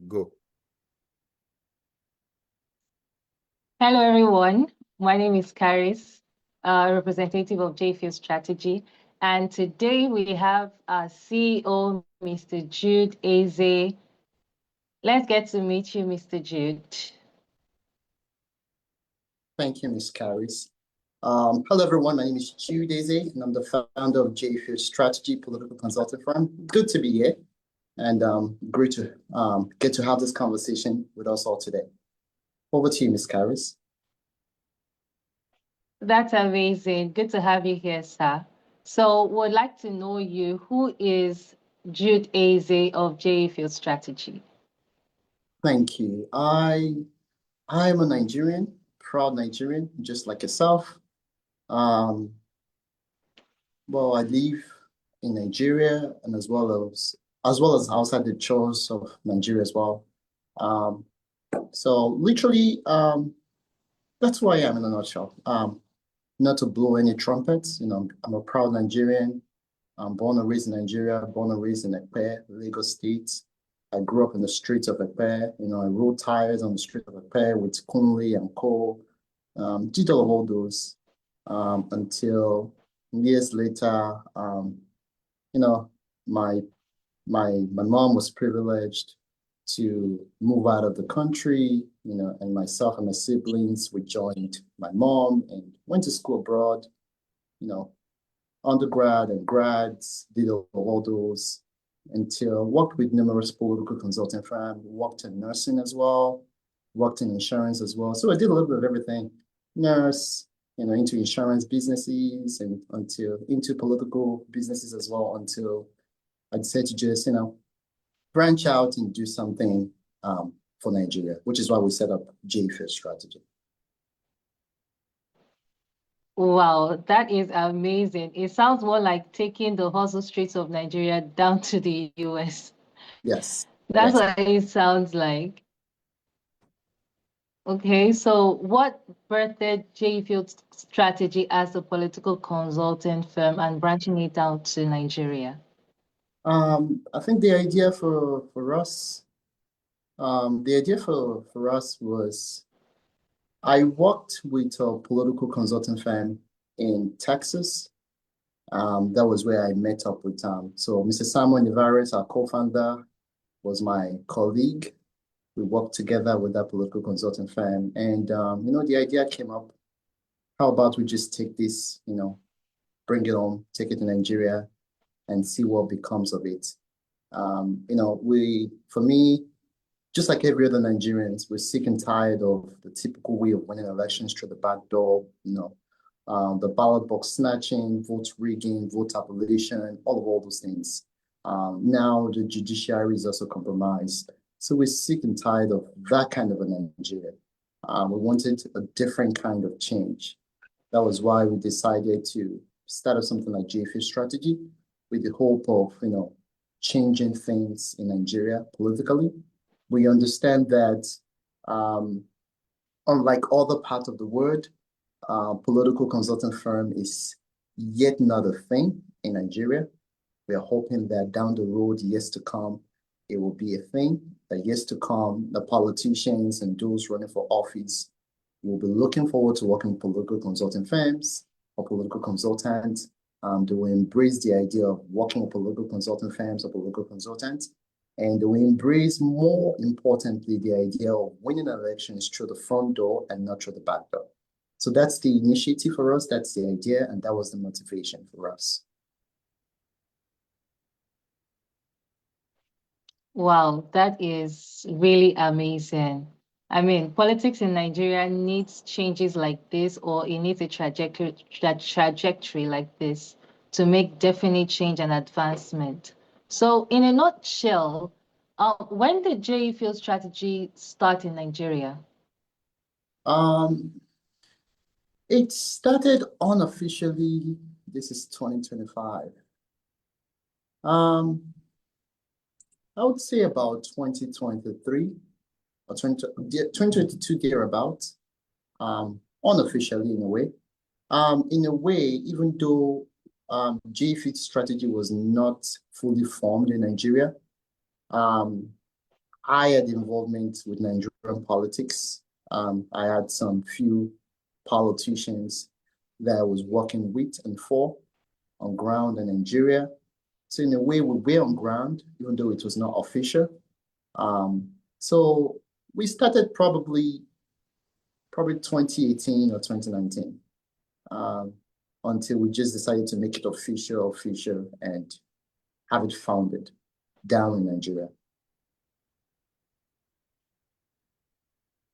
Go. Hello, everyone. My name is Caris, representative of JField Strategy. And today we have our CEO, Mr. Jude Eze. Let's get to meet you, Mr. Jude. Thank you, Ms. Caris. Hello, everyone. My name is Jude Eze, and I'm the founder of JField Strategy Political Consulting Firm. Good to be here, and great to get to have this conversation with us all today. Over to you, Ms. Caris. That's amazing. Good to have you here, sir. So we'd like to know you. Who is Jude Eze of JField Strategy? Thank you. I am a Nigerian, proud Nigerian, just like yourself. Well, I live in Nigeria and as well as outside the shores of Nigeria as well. So literally, that's who I am in a nutshell. Not to blow any trumpets, I'm a proud Nigerian. I'm born and raised in Nigeria, born and raised in Ekpe, Lagos State. I grew up in the streets of Ekpe. I rode tires on the street of Ekpe with Kunle and Co. Did all those until years later, my mom was privileged to move out of the country, and myself and my siblings, we joined my mom and went to school abroad, undergrad and grads, did all those until worked with numerous political consulting firms, worked in nursing as well, worked in insurance as well. So I did a little bit of everything, nurse, into insurance businesses and into political businesses as well until I decided to just, branch out and do something for Nigeria, which is why we set up JField Strategy. Wow, that is amazing. It sounds more like taking the hustle streets of Nigeria down to the US. Yes. That's yes. what it sounds like. Okay, so what birthed JField Strategy as a political consulting firm and branching it out to Nigeria? I think the idea for us, was I worked with a political consulting firm in Texas. That was where I met up with so Mr. Samuel Nivares, our co-founder, was my colleague. We worked together with that political consulting firm, and the idea came up. How about we just take this, bring it home, take it to Nigeria, and see what becomes of it. For me, just like every other Nigerians, we're sick and tired of the typical way of winning elections through the back door, the ballot box snatching, vote rigging, vote abolition, all those things. Now the judiciary is also compromised. So we're sick and tired of that kind of a Nigeria. We wanted a different kind of change. That was why we decided to start up something like JField Strategy with the hope of, changing things in Nigeria politically. We understand that unlike other parts of the world, political consulting firm is yet another thing in Nigeria. We are hoping that down the road, years to come, it will be a thing. That years to come, the politicians and those running for office will be looking forward to working with political consulting firms or political consultants. They will embrace the idea of working with political consulting firms or political consultants. And they will embrace, more importantly, the idea of winning elections through the front door and not through the back door. So that's the initiative for us. That's the idea. And that was the motivation for us. Wow, that is really amazing. I mean, politics in Nigeria needs changes like this, or it needs a trajectory like this to make definite change and advancement. So, in a nutshell, when did JField Strategy start in Nigeria? It started unofficially. This is 2025. I would say about 2023 or 2022 thereabouts, unofficially in a way. Even though JField Strategy was not fully formed in Nigeria, I had involvement with Nigerian politics. I had some few politicians that I was working with and for on ground in Nigeria. So in a way, we were on ground, even though it was not official. So we started probably 2018 or 2019, um, until we just decided to make it official, and have it founded down in Nigeria.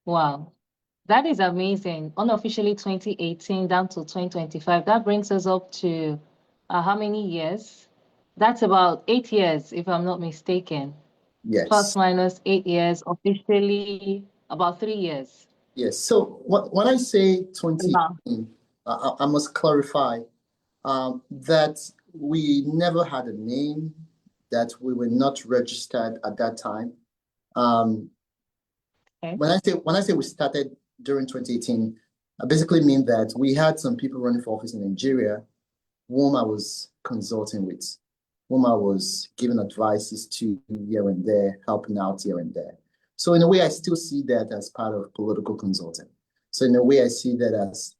Wow. That is amazing. Unofficially 2018 down to 2025. That brings us up to how many years? That's about 8 years, if I'm not mistaken. Plus Yes. minus 8 years, officially about 3 years. Yes. So when I say Wow. 2018, I must clarify that we never had a name, that we were not registered at that time. Um, Okay. when I say we started during 2018, I basically mean that we had some people running for office in Nigeria whom I was consulting with, whom I was giving advices to here and there, helping out here and there. So in a way, I still see that as part of political consulting. So in a way, I see that as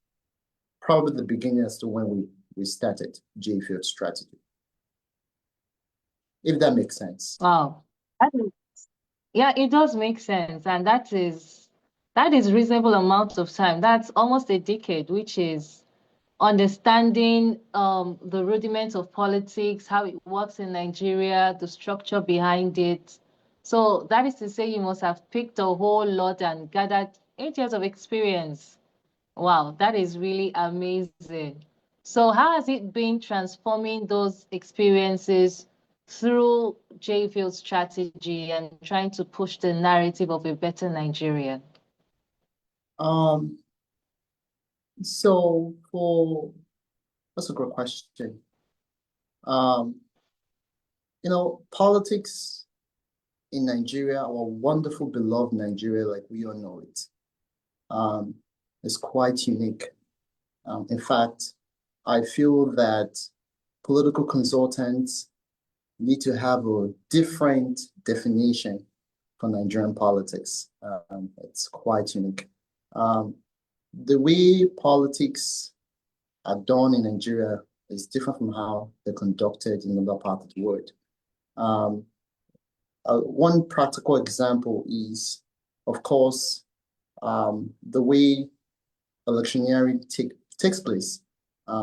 probably the beginning as to when we started J Field strategy, if that makes sense. Wow. That is, yeah, it does make sense. And that is reasonable amount of time. That's almost a decade, which is understanding the rudiments of politics, how it works in Nigeria, the structure behind it. So that is to say, you must have picked a whole lot and gathered 8 years of experience. Wow, that is really amazing. So how has it been transforming those experiences through JField's strategy and trying to push the narrative of a better Nigeria? Um, so for That's a good question. Um, politics in Nigeria, our wonderful, beloved Nigeria, like we all know it, um, is quite unique. In fact, I feel that political consultants need to have a different definition for Nigerian politics. It's quite unique. Um, the way politics are done in Nigeria is different from how they're conducted in other parts of the world. Um, one practical example is, of course, the way electioneering takes place,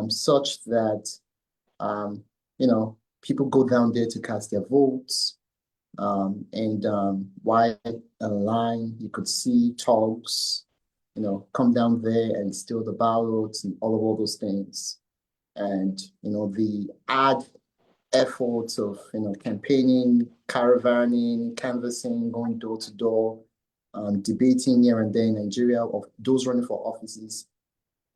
such that um, people go down there to cast their votes, and while in line, you could see thugs, come down there and steal the ballots and all those things. And the ad efforts of campaigning, caravanning, canvassing, going door to door, debating here and there in Nigeria of those running for offices,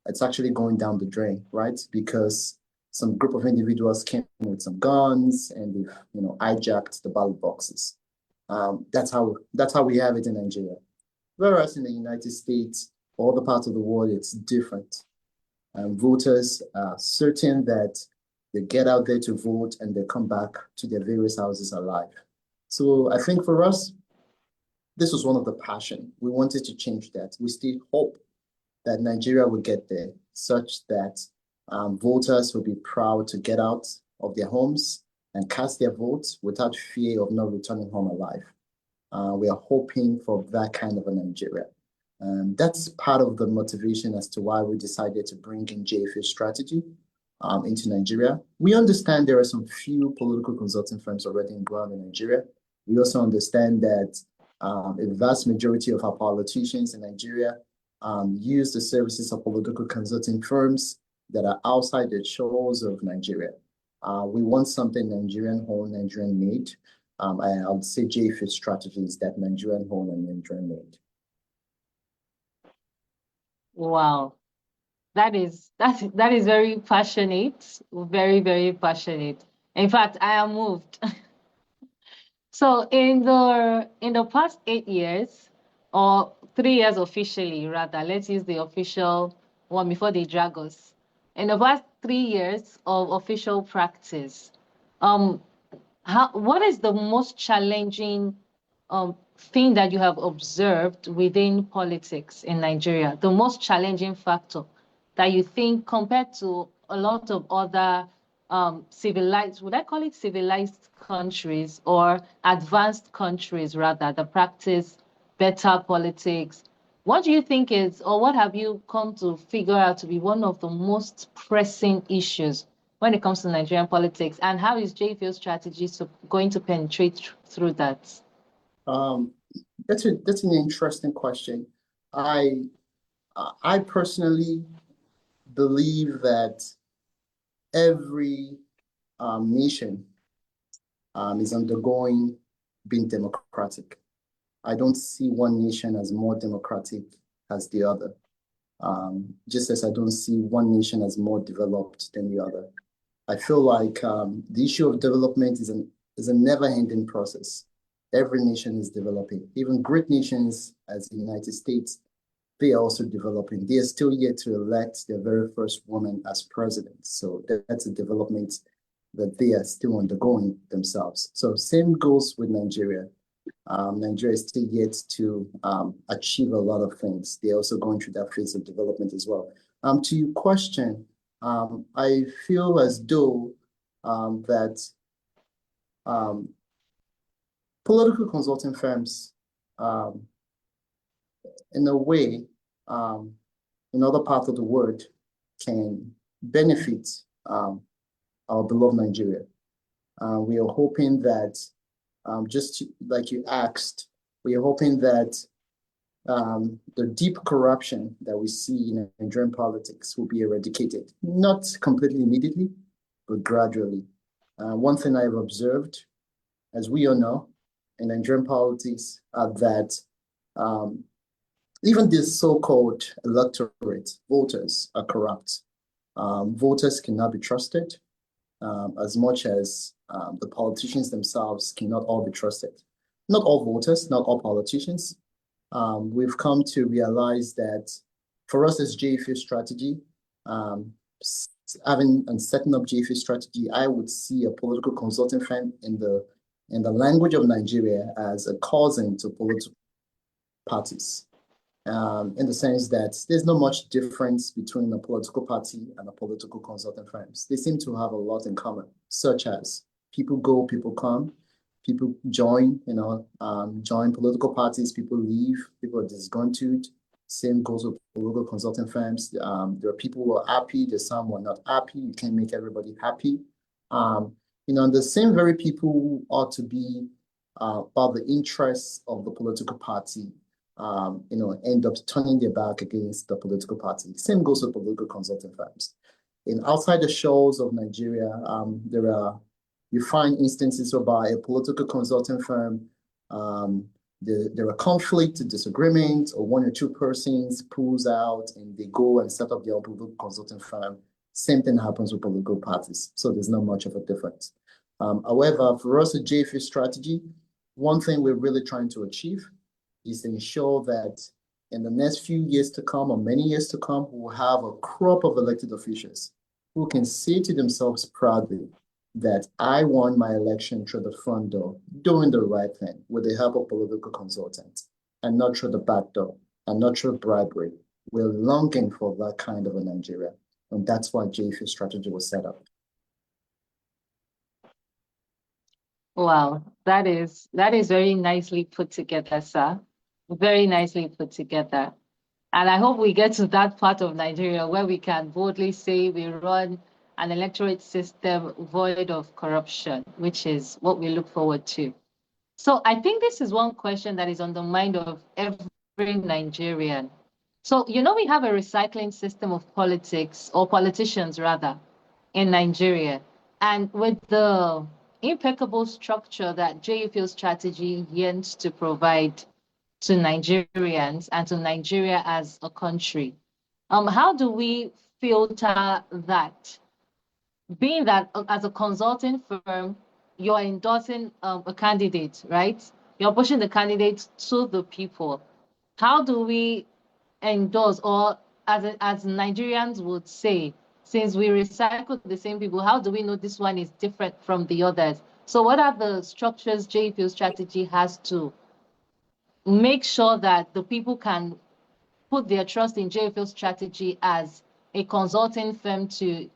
it's actually going down the drain, right? Because some group of individuals came with some guns and they've hijacked the ballot boxes. That's how we have it in Nigeria. Whereas in the United States, or other parts of the world, it's different. Voters are certain that they get out there to vote and they come back to their various houses alive. So I think for us, this was one of the passion. We wanted to change that. We still hope that Nigeria will get there, such that voters will be proud to get out of their homes and cast their votes without fear of not returning home alive. We are hoping for that kind of a Nigeria. That's part of the motivation as to why we decided to bring in JFA strategy into Nigeria. We understand there are some few political consulting firms already in ground in Nigeria. We also understand that a vast majority of our politicians in Nigeria use the services of political consulting firms that are outside the shores of Nigeria. We want something Nigerian owned, Nigerian made. I would say JFIT strategy is that Nigerian owned and Nigerian made. Wow. That is very passionate, very, very passionate. In fact, I am moved. So in the past 8 years, or 3 years officially, rather, let's use the official one before they drag us. In the past 3 years of official practice, um, what is the most challenging thing that you have observed within politics in Nigeria, the most challenging factor that you think compared to a lot of other civilized, would I call it civilized countries or advanced countries rather, that practice better politics? What do you think is, or what have you come to figure out to be one of the most pressing issues when it comes to Nigerian politics? And how is JFIL's strategy going to penetrate through that? Um, that's an interesting question. I I personally believe that every nation is undergoing being democratic. I don't see one nation as more democratic as the other. Just as I don't see one nation as more developed than the other. I feel like the issue of development is a never-ending process. Every nation is developing. Even great nations as the United States, they are also developing. They are still yet to elect their very first woman as president. So that's a development that they are still undergoing themselves. So same goes with Nigeria. Nigeria is still yet to achieve a lot of things. They're also going through that phase of development as well. To your question, I feel as though that um, political consulting firms, um, in a way, um, in other parts of the world, can benefit our beloved Nigeria. We are hoping that, like you asked, we are hoping that the deep corruption that we see in Nigerian politics will be eradicated, not completely immediately, but gradually. One thing I've observed, as we all know, in Nigerian politics, that um, even this so-called electorate, voters, are corrupt. Voters cannot be trusted as much as the politicians themselves cannot all be trusted. Not all voters, not all politicians. We've come to realize that for us as JFA strategy, um, having and setting up JFA strategy, I would see a political consulting firm in the language of Nigeria as a cousin to political parties, in the sense that there's not much difference between a political party and a political consulting firms. They seem to have a lot in common, such as people go, people come, people join, join political parties, people leave, people are disgruntled. Same goes with political consulting firms. There are people who are happy, there's some who are not happy. You can't make everybody happy. The same very people who ought to be about the interests of the political party end up turning their back against the political party. Same goes with political consulting firms. In outside the shores of Nigeria, you find instances whereby a political consulting firm, there are conflict, disagreement, or one or two persons pulls out and they go and set up their own political consulting firm. Same thing happens with political parties. So there's not much of a difference. However, for us at JFA strategy, one thing we're really trying to achieve is to ensure that in the next few years to come or many years to come, we'll have a crop of elected officials who can say to themselves proudly that I won my election through the front door, doing the right thing with the help of political consultants, and not through the back door, and not through bribery. We're longing for that kind of a Nigeria. And that's why JFA strategy was set up. Wow, that is very nicely put together, sir. Very nicely put together. And I hope we get to that part of Nigeria where we can boldly say we run an electorate system void of corruption, which is what we look forward to. So I think this is one question that is on the mind of every Nigerian. So, we have a recycling system of politics, or politicians rather, in Nigeria. And with the impeccable structure that JFL strategy yearns to provide to Nigerians and to Nigeria as a country, how do we filter that? Being that as a consulting firm, you're endorsing a candidate, right? You're pushing the candidate to the people. How do we endorse, or as Nigerians would say, since we recycle the same people, how do we know this one is different from the others? So what are the structures JFL strategy has to make sure that the people can put their trust in JFL strategy as a consulting firm to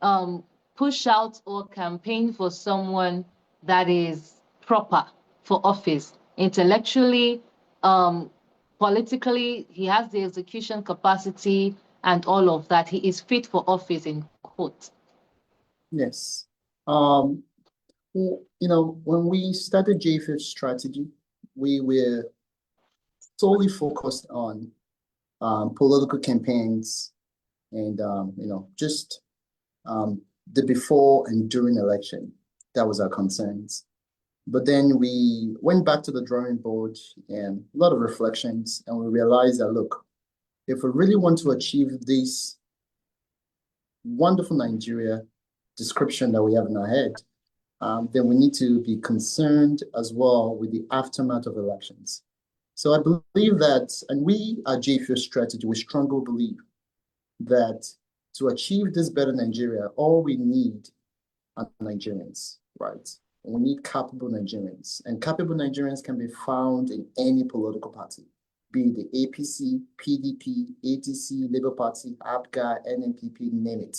um, push out or campaign for someone that is proper for office intellectually, um, politically, he has the execution capacity and all of that. He is fit for office, in quote. Yes. Um, when we started JFIF strategy, we were solely focused on political campaigns and just the before and during election. That was our concerns. But then we went back to the drawing board and a lot of reflections, and we realized that look, if we really want to achieve this wonderful Nigeria description that we have in our head, then we need to be concerned as well with the aftermath of elections. So I believe that, and we at JFIO Strategy, we strongly believe that to achieve this better Nigeria, all we need are Nigerians, right? We need capable Nigerians, and capable Nigerians can be found in any political party, be it the APC, PDP, ATC, Labour Party, APGA, NNPP, name it.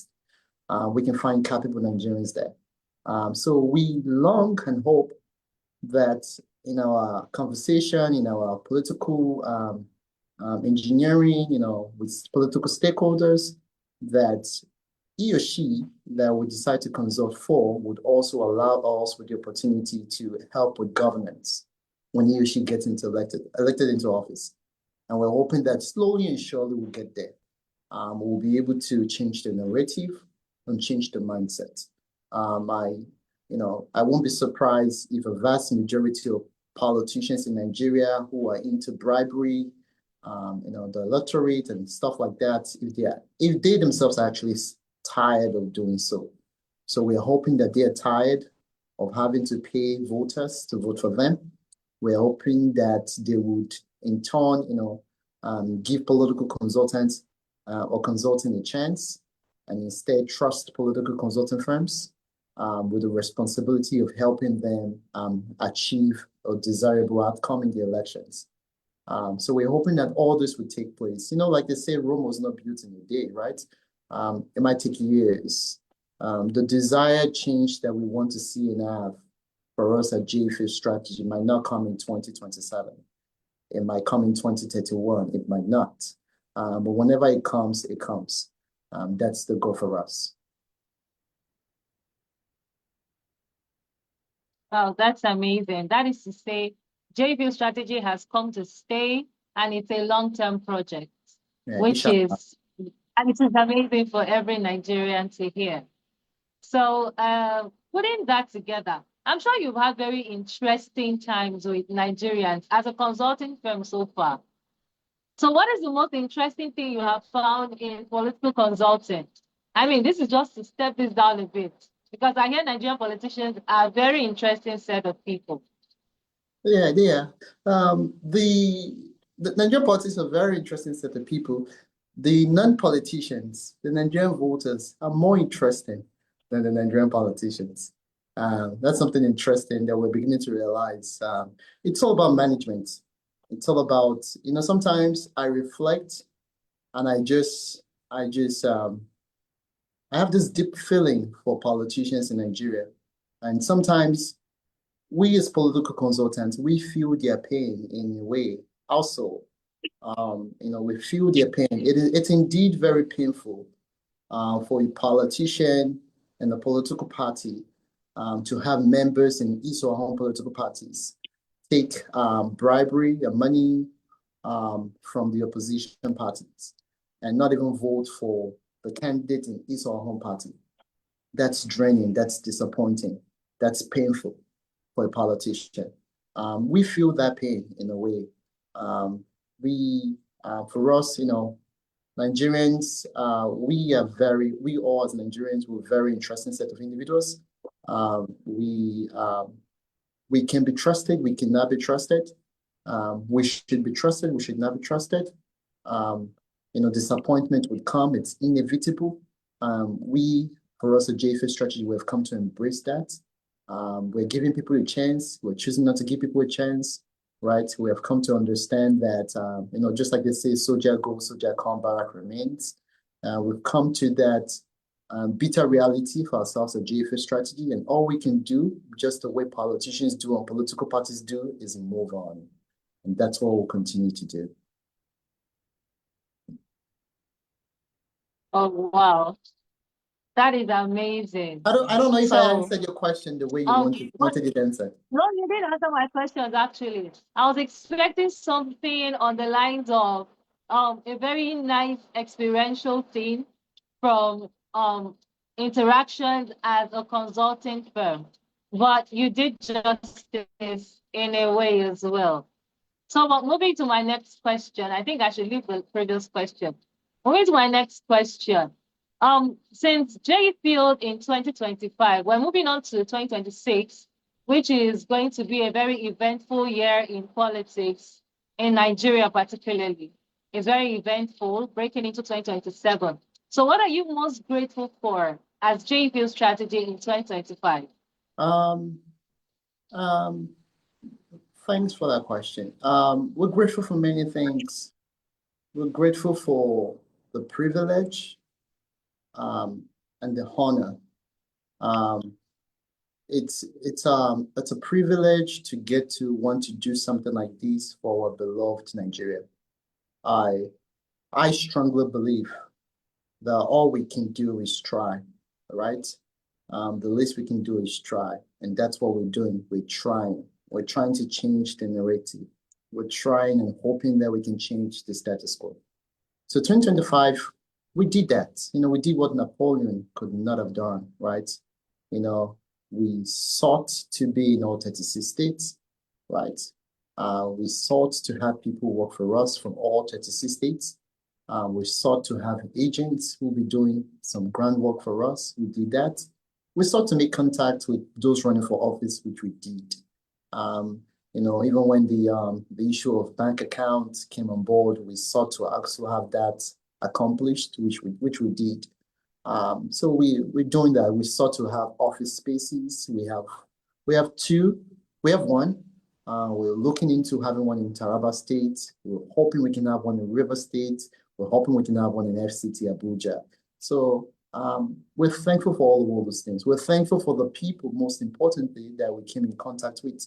We can find capable Nigerians there. So we long and hope that in our conversation, in our political engineering, with political stakeholders, that he or she that we decide to consult for would also allow us with the opportunity to help with governance when he or she gets elected into office. And we're hoping that slowly and surely we'll get there. We'll be able to change the narrative and change the mindset. I won't be surprised if a vast majority of politicians in Nigeria who are into bribery, the electorate and stuff like that, if they themselves are actually tired of doing so. So we're hoping that they're tired of having to pay voters to vote for them. We're hoping that they would, in turn, give political consultants or consulting a chance, and instead trust political consulting firms with the responsibility of helping them achieve a desirable outcome in the elections. So we're hoping that all this would take place. Like they say, Rome was not built in a day, right? It might take years. The desired change that we want to see and have for us at JFIS strategy might not come in 2027. It might come in 2031. It might not. But whenever it comes, it comes. That's the goal for us. Wow, that's amazing. That is to say, JV strategy has come to stay and it's a long-term project, Yeah, which inshallah. is, and it is amazing for every Nigerian to hear. So, putting that together, I'm sure you've had very interesting times with Nigerians as a consulting firm so far. So, what is the most interesting thing you have found in political consulting? I mean, this is just to step this down a bit because I hear Nigerian politicians are a very interesting set of people. Yeah, yeah. The Nigerian politics are a very interesting set of people. The non-politicians, the Nigerian voters, are more interesting than the Nigerian politicians. That's something interesting that we're beginning to realize. It's all about management. It's all about, sometimes I reflect and I have this deep feeling for politicians in Nigeria. And sometimes we as political consultants, we feel their pain in a way. Also, we feel their pain. It's indeed very painful for a politician and a political party to have members in his or her political parties take bribery and money from the opposition parties and not even vote for the candidate in his or her party. That's draining, that's disappointing, that's painful for a politician. We feel that pain in a way. For us, Nigerians, we all as Nigerians, we're very interesting set of individuals. We can be trusted, we cannot be trusted. We should be trusted, we should not be trusted. Disappointment would come, it's inevitable. For us at JFA Strategy, we have come to embrace that. We're giving people a chance, we're choosing not to give people a chance. right? We have come to understand that, just like they say, soldier goes, soldier come, barrack remains. We've come to that bitter reality for ourselves at GFA strategy, and all we can do, just the way politicians do and political parties do, is move on. And that's what we'll continue to do. Oh, wow. That is amazing. I don't know if I So, answered your question the way you but wanted it answered. no, you didn't answer my questions actually. I was expecting something on the lines of a very nice experiential thing from interactions as a consulting firm. But you did justice in a way as well. So, but moving to my next question, I think I should leave the previous question. Moving to my next question. Since J Field in 2025, we're moving on to 2026, which is going to be a very eventful year in politics in Nigeria, particularly. It's very eventful, breaking into 2027. So, what are you most grateful for as J Field strategy in 2025? Um, um, Thanks for that question. We're grateful for many things. We're grateful for the privilege um, and the honor. Um, it's a privilege to get to want to do something like this for our beloved Nigeria. I I strongly believe that all we can do is try, right? The least we can do is try, and that's what we're doing. We're trying. We're trying to change the narrative. We're trying and hoping that we can change the status quo. So 2025, we did that. We did what Napoleon could not have done, right? You know, we sought to be in all 36 states, right? We sought to have people work for us from all 36 states. We sought to have agents who will be doing some groundwork for us. We did that. We sought to make contact with those running for office, which we did. Even when the issue of bank accounts came on board, we sought to also have that accomplished, which we did. So we're doing that. We sought to have office spaces. We have two. We have one. We're looking into having one in Taraba State. We're hoping we can have one in River State. We're hoping we can have one in FCT Abuja. So we're thankful for all of those things. We're thankful for the people, most importantly, that we came in contact with,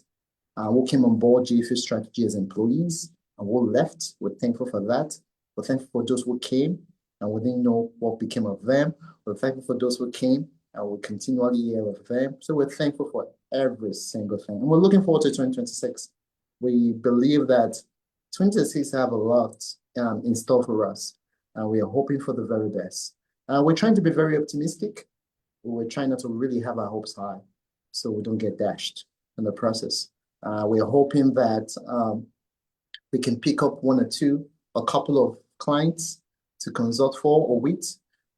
who came on board GFA Strategy as employees and who left. We're thankful for that. We're thankful for those who came and we didn't know what became of them. We're thankful for those who came and we continually hear of them. So we're thankful for every single thing. And we're looking forward to 2026. We believe that 2026 have a lot in store for us. And we are hoping for the very best. We're trying to be very optimistic. We're trying not to really have our hopes high so we don't get dashed in the process. We are hoping that we can pick up one or two, a couple of clients to consult for or with.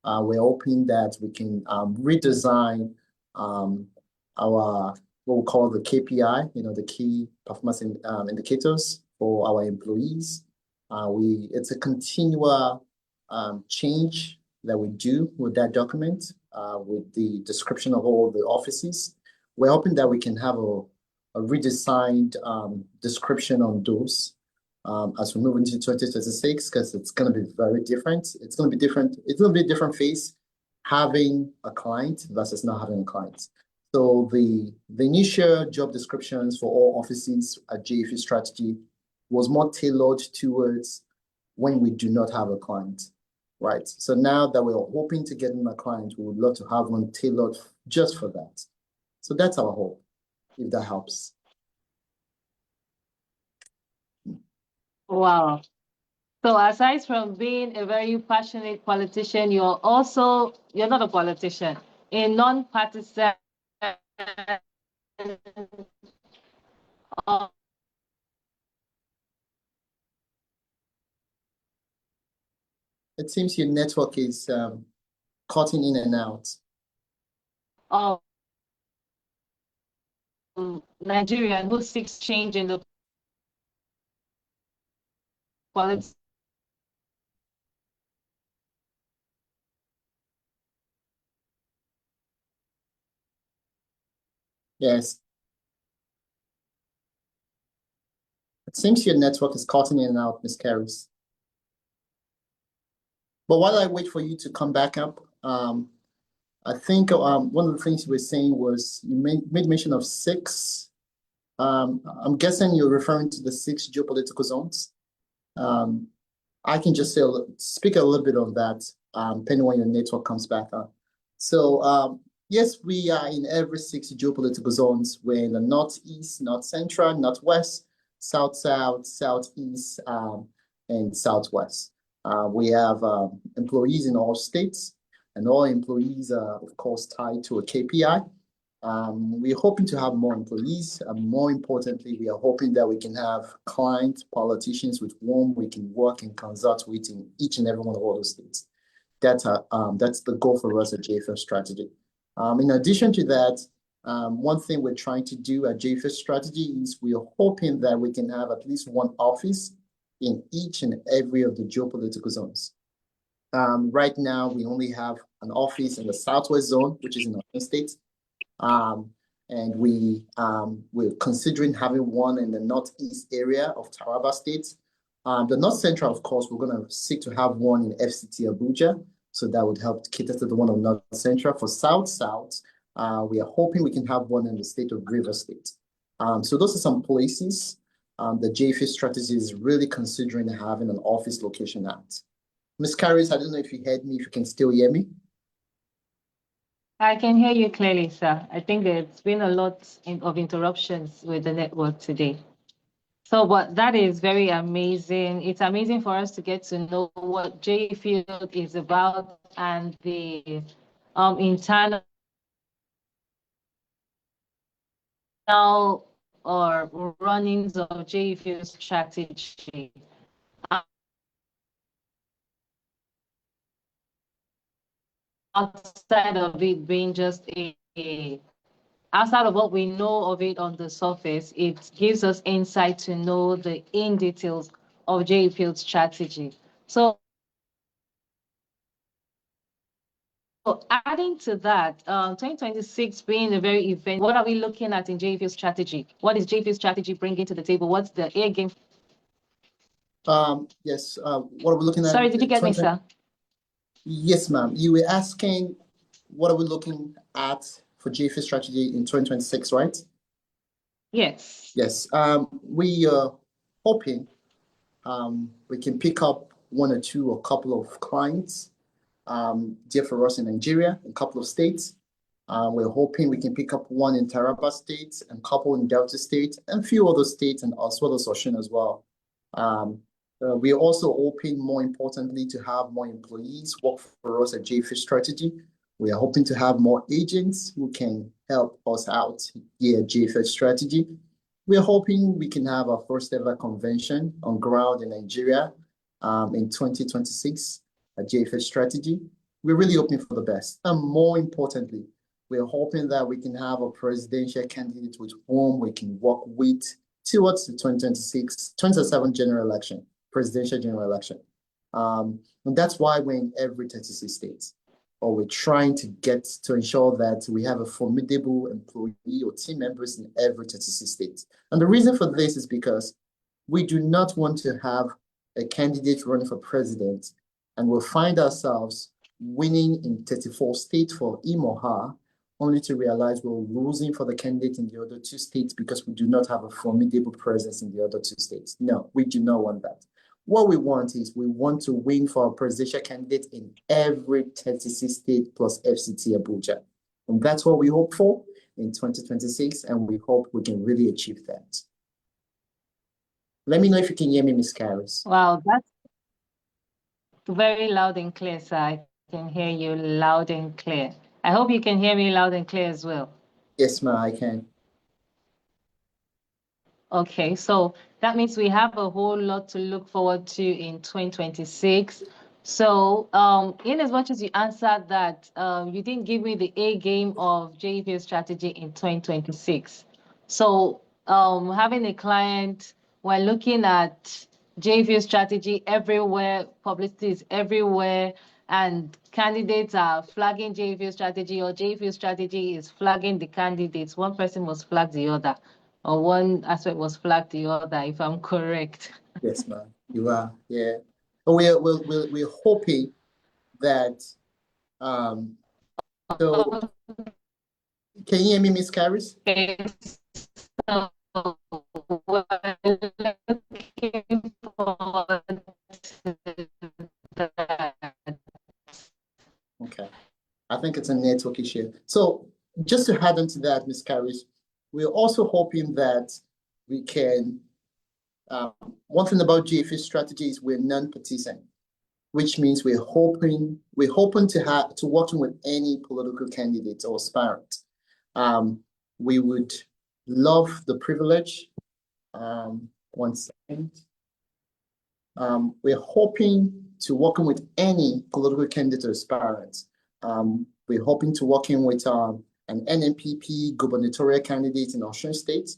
We're hoping that we can redesign our what we call the KPI, the key performance indicators for our employees. It's a continual change that we do with that document, with the description of all the offices. We're hoping that we can have a redesigned description on those as we move into 2026, because it's going to be very different. It's going to be different. It's going to be a different phase having a client versus not having a client. So the initial job descriptions for all offices at JFE Strategy was more tailored towards when we do not have a client, right? So now that we're hoping to get in a client, we would love to have one tailored just for that. So that's our hope, if that helps. Wow. So aside from being a very passionate politician, you're not a politician, a non-partisan of, It seems your network is cutting in and out. of Nigerian who seeks change in the politics. Yes. It seems your network is cutting in and out, Miss Caris. But while I wait for you to come back up, I think one of the things you were saying was you made mention of six. I'm guessing you're referring to the six geopolitical zones. Um, I can just say, speak a little bit on that, depending when your network comes back on. So, yes, we are in every six geopolitical zones. We're in the northeast, north central, northwest, south south, southeast, and southwest. We have employees in all states, and all employees are, of course, tied to a KPI. We're hoping to have more employees. And more importantly, we are hoping that we can have clients, politicians with whom we can work and consult with in each and every one of all those states. That's the goal for us at JFS Strategy. In addition to that, one thing we're trying to do at JFS Strategy is we are hoping that we can have at least one office in each and every of the geopolitical zones. Right now, we only have an office in the Southwest Zone, which is in our state. And we're considering having one in the northeast area of Taraba State. The north central, of course, we're going to seek to have one in FCT Abuja, so that would help cater to the one of north central. For south, we are hoping we can have one in the state of River State. So those are some places the JFA strategy is really considering having an office location at. Ms. Caris, I don't know if you heard me, if you can still hear me. I can hear you clearly, sir. I think there's been a lot of interruptions with the network today. So, but that is very amazing. It's amazing for us to get to know what J Field is about and the internal or runnings of J Field strategy. Outside of it being just outside of what we know of it on the surface, it gives us insight to know the in details of J Field strategy. So adding to that, 2026 being a very event, what are we looking at in J Field strategy? What is J Field strategy bringing to the table? What's the air game? Yes, what are we looking at? Sorry, did you get me, sir? Yes, ma'am. You were asking what are we looking at for JFA strategy in 2026, right? Yes. Yes. We are hoping we can pick up one or two or couple of clients there for us in Nigeria, a couple of states. We're hoping we can pick up one in Taraba State and a couple in Delta State and a few other states and as well as Osun as well. We are also hoping, more importantly, to have more employees work for us at JFish Strategy. We are hoping to have more agents who can help us out here at JFish Strategy. We are hoping we can have our first ever convention on ground in Nigeria in 2026 at JFish Strategy. We're really hoping for the best. And more importantly, we're hoping that we can have a presidential candidate with whom we can work with towards the 2026, 2027 general election, presidential general election. And that's why we're in every 36 states, or we're trying to get to ensure that we have a formidable employee or team members in every 36 states. And the reason for this is because we do not want to have a candidate running for president and we'll find ourselves winning in 34 states for him or her, only to realize we're losing for the candidate in the other two states because we do not have a formidable presence in the other two states. No, we do not want that. What we want is we want to win for our presidential candidate in every 36 state plus FCT Abuja. And that's what we hope for in 2026, and we hope we can really achieve that. Let me know if you can hear me, Ms. Caris. Wow, that's very loud and clear, sir. I can hear you loud and clear. I hope you can hear me loud and clear as well. Yes, ma'am, I can. Okay, so that means we have a whole lot to look forward to in 2026. So, in as much as you answered that, you didn't give me the A game of JV strategy in 2026. So, having a client, we're looking at JV strategy everywhere, publicity is everywhere, and candidates are flagging JV strategy, or JV strategy is flagging the candidates. One person must flag the other. or one aspect was flagged the other, if I'm correct. Yes, ma'am. You are. Yeah. But we're hoping that so can you hear me, Miss Caris? Okay, so we're looking forward to that. Okay. I think it's a network issue. So just to add on to that, Miss Caris, we're also hoping that we can um, one thing about GFA strategy is we're non-partisan, which means we're hoping to have to working with any political candidate or aspirant. Um, we would love the privilege. One second. We're hoping to working with any political candidate or aspirant. We're hoping to working with an NNPP gubernatorial candidate in Osun State,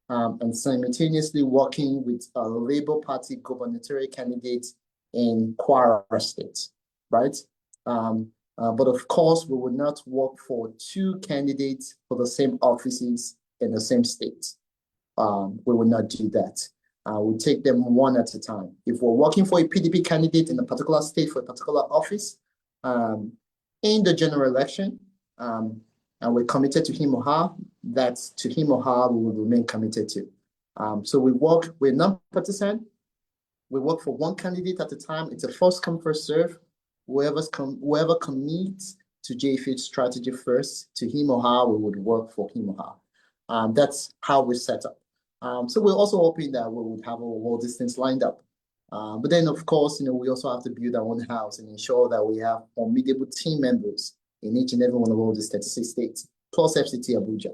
and simultaneously working with a Labour Party gubernatorial candidate in Kwara State, right? But of course, we will not work for two candidates for the same offices in the same state. We will not do that. We'll take them one at a time. If we're working for a PDP candidate in a particular state for a particular office, um, in the general election, and we're committed to him or her, that's to him or her we will remain committed to. So we're non-partisan. We work for one candidate at a time. It's a first come, first serve. Whoever commits to JFH strategy first, to him or her, we would work for him or her. That's how we're set up. So we're also hoping that we would have all these things lined up. But then, of course, we also have to build our own house and ensure that we have formidable team members in each and every one of all these 36 states, plus FCT Abuja.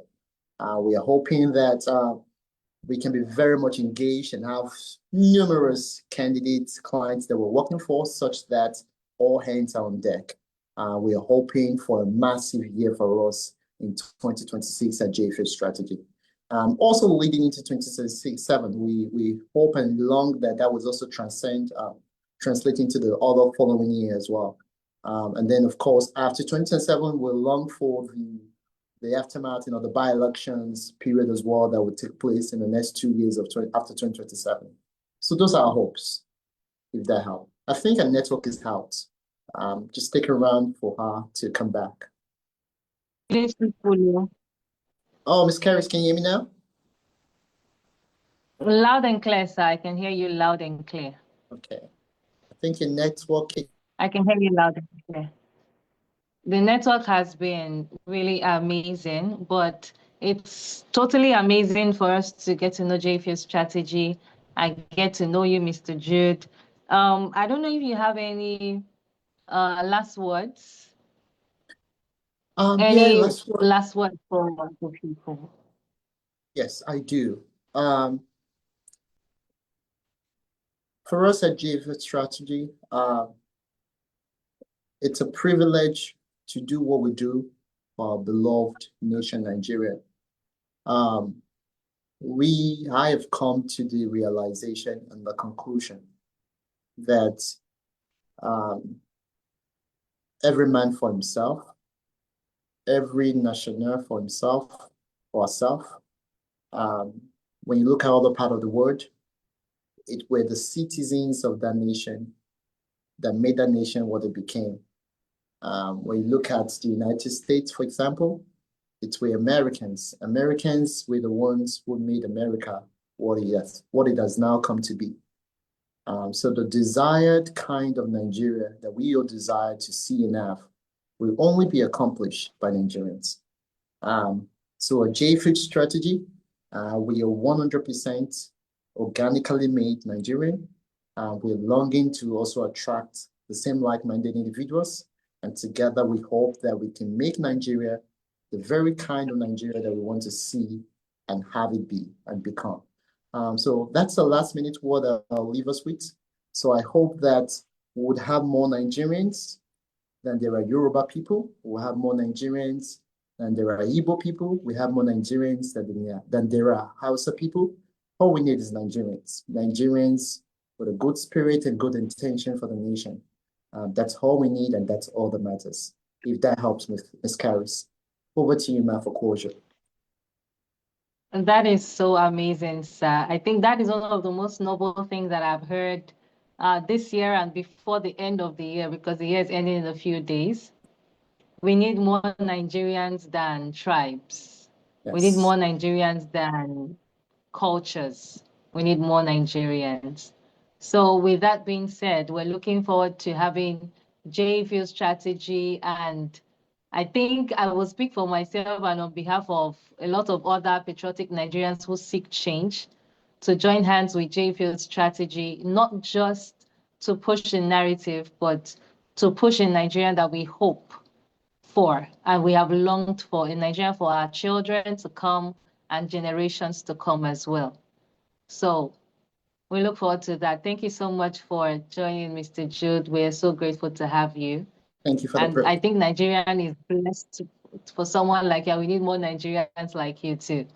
We are hoping that we can be very much engaged and have numerous candidates, clients that we're working for, such that all hands are on deck. We are hoping for a massive year for us in 2026 at JFH Strategy. Also leading into 2027, we hope and long that that was also translate into the other following year as well. And then, of course, after 2027, we'll long for the aftermath, the by-elections period as well that would take place in the next 2 years after 2027. So those are our hopes, if that helps. I think a network is helped. Just stick around for her to come back. Please, Folio. Oh, Miss Caris, can you hear me now? Loud and clear, sir. I can hear you loud and clear. Okay. I think your network. I can hear you loud and clear. The network has been really amazing, but it's totally amazing for us to get to know JFU's strategy. I get to know you, Mr. Jude. I don't know if you have any last words. Yeah, Any last word. last word for the people? Yes, I do. For us at JFH Strategy, it's a privilege to do what we do for our beloved nation, Nigeria. I have come to the realization and the conclusion that every man for himself, every national for himself or herself. When you look at other part of the world, it were the citizens of that nation that made that nation what it became. When you look at the United States, for example, it's where Americans were the ones who made America what it has now come to be. So the desired kind of Nigeria that we all desire to see and have will only be accomplished by Nigerians. So a JFIT strategy, we are 100% organically made Nigerian. We're longing to also attract the same like-minded individuals. And together we hope that we can make Nigeria the very kind of Nigeria that we want to see and have it be and become. So that's the last minute word that I'll leave us with. So I hope that we would have more Nigerians than there are Yoruba people. We'll have more Nigerians than there are Igbo people. We have more Nigerians than there are Hausa people. All we need is Nigerians. Nigerians with a good spirit and good intention for the nation. That's all we need, and that's all that matters. If that helps, Ms. Caris. Over to you, ma, for closure. And that is so amazing, sir. I think that is one of the most noble things that I've heard this year and before the end of the year, because the year is ending in a few days. We need more Nigerians than tribes. We need Yes. more Nigerians than cultures. We need more Nigerians. So, with that being said, we're looking forward to having JFU's strategy. And I think I will speak for myself and on behalf of a lot of other patriotic Nigerians who seek change to join hands with JFU's strategy, not just to push a narrative, but to push a Nigeria that we hope for and we have longed for in Nigeria for our children to come and generations to come as well. So we look forward to that. Thank you so much for joining, Mr. Jude. We're so grateful to have you. Thank you for the And I privilege. think Nigerian is blessed for someone like you. We need more Nigerians like you too.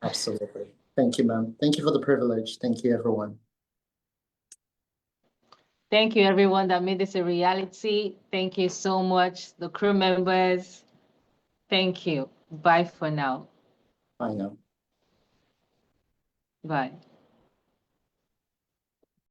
Absolutely. Thank you, ma'am. Thank you for the privilege. Thank you, everyone. Thank you, everyone that made this a reality. Thank you so much, the crew members. Thank you. Bye for now. I know. Bye.